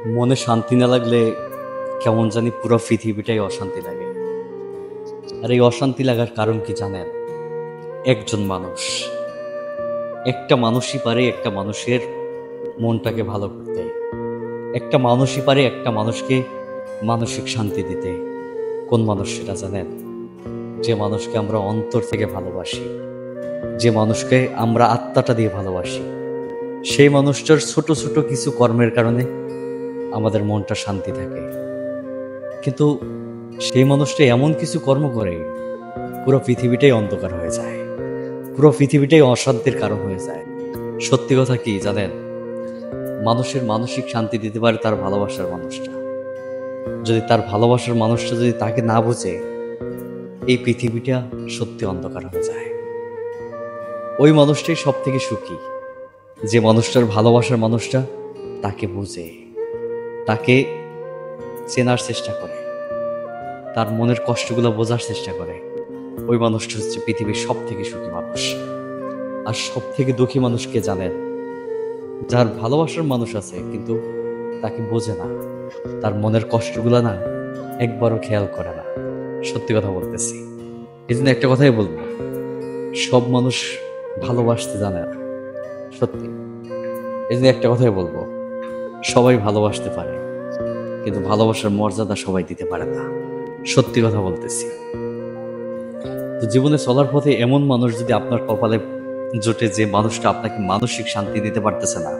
মনে শান্তি না লাগলে কেমন জানি পুরো পৃথিবীটাই অশান্তি লাগে। আর এই অশান্তি লাগার কারণ কি জানেন? একজন মানুষ, একটা মানুষই পারে একটা মানুষের মনটাকে ভালো করতে। একটা মানুষই পারে একটা মানুষকে মানসিক শান্তি দিতে। কোন মানুষ সেটা জানেন? যে মানুষকে আমরা অন্তর থেকে ভালোবাসি, যে মানুষকে আমরা আত্মাটা দিয়ে ভালোবাসি, সেই মানুষটার ছোট ছোট কিছু কর্মের কারণে আমাদের মনটা শান্তি থাকে। কিন্তু সেই মানুষটা এমন কিছু কর্ম করে পুরো পৃথিবীটাই অন্ধকার হয়ে যায়, পুরো পৃথিবীটাই অশান্তির কারণ হয়ে যায়। সত্যি কথা কি জানেন? মানুষের মানসিক শান্তি দিতে পারে তার ভালোবাসার মানুষটা। যদি তার ভালোবাসার মানুষটা যদি তাকে না বোঝে, এই পৃথিবীটা সত্যি অন্ধকার হয়ে যায়। ওই মানুষটাই সব থেকে সুখী, যে মানুষটার ভালোবাসার মানুষটা তাকে বোঝে, তাকে চেনার চেষ্টা করে, তার মনের কষ্টগুলো বোঝার চেষ্টা করে। ওই মানুষটা হচ্ছে পৃথিবীর সব থেকে সুখী মানুষ। আর সব থেকে দুঃখী মানুষকে জানেন? যার ভালোবাসার মানুষ আছে কিন্তু তাকে বোঝে না, তার মনের কষ্টগুলো না একবারও খেয়াল করে না। সত্যি কথা বলতেছি। এই জন্য একটা কথাই বলবো, সব মানুষ ভালোবাসতে জানে না, সত্যি। এই জন্য একটা কথাই বলবো, সবাই ভালোবাসতে পারে কিন্তু ভালোবাসার মর্যাদা সবাই দিতে পারে না। সত্যি কথা বলতেছি। তো জীবনে চলার পথে এমন মানুষ যদি আপনার কপালে জোটে, যে মানুষটা আপনাকে মানসিক শান্তি দিতে পারতেছে না,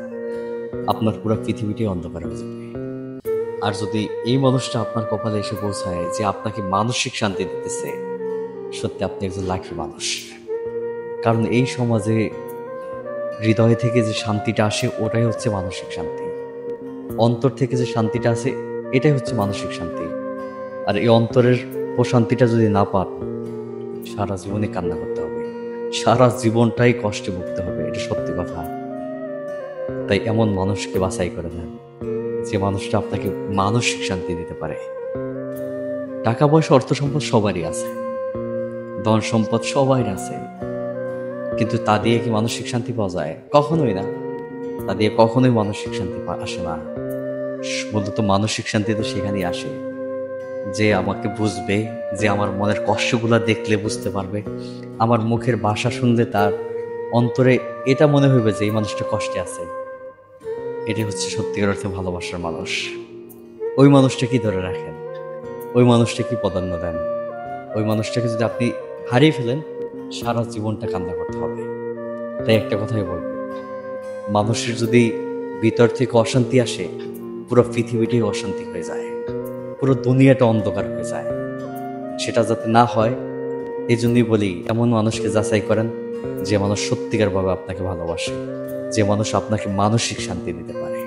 আপনার পুরো পৃথিবীটাই অন্ধকার হয়ে যাবে। আর যদি এই মানুষটা আপনার কপালে এসে পৌঁছায় যে আপনাকে মানসিক শান্তি দিতেছে, সত্যি আপনি একজন লাকি মানুষ। কারণ এই সমাজে হৃদয় থেকে যে শান্তিটা আসে ওটাই হচ্ছে মানসিক শান্তি। অন্তর থেকে যে শান্তিটা আসে এটাই হচ্ছে মানসিক শান্তি। আর এই অন্তরের প্রশান্তিটা যদি না পান, সারা জীবনে কান্না করতে হবে, সারা জীবনটাই কষ্টে ভুগতে হবে। এটা সত্যি কথা। তাই এমন মানুষকে বাছাই করে নেন, যে মানুষটা আপনাকে মানসিক শান্তি দিতে পারে। টাকা পয়সা অর্থ সম্পদ সবারই আছে, ধন সম্পদ সবাই আছে, কিন্তু তা দিয়ে কি মানসিক শান্তি পাওয়া যায়? কখনোই না। তা দিয়ে কখনোই মানসিক শান্তি আসে না। মূলত মানসিক শান্তি তো সেখানেই আসে, যে আমাকে বুঝবে, যে আমার মনের কষ্টগুলো দেখলে বুঝতে পারবে, আমার মুখের ভাষা শুনলে তার অন্তরে এটা মনে হইবে যে এই মানুষটা কষ্টে আছে। এটাই হচ্ছে সত্যিকার অর্থে ভালোবাসার মানুষ। ওই মানুষটা কি ধরে রাখেন, ওই মানুষটা কি প্রাধান্য দেন? ওই মানুষটাকে যদি আপনি হারিয়ে ফেলেন, সারা জীবনটা কান্না করতে হবে। তাই একটা কথাই বলবো, মানুষের যদি ভিতর থেকে অশান্তি আসে, পুরো পৃথিবীটাই অশান্তি হয়ে যায়, পুরো দুনিয়াটা অন্ধকার হয়ে যায়। সেটা যাতে না হয়, এই জন্যই বলি, এমন মানুষকে যাচাই করেন যে মানুষ সত্যিকারভাবে আপনাকে ভালোবাসে, যে মানুষ আপনাকে মানসিক শান্তি দিতে পারে।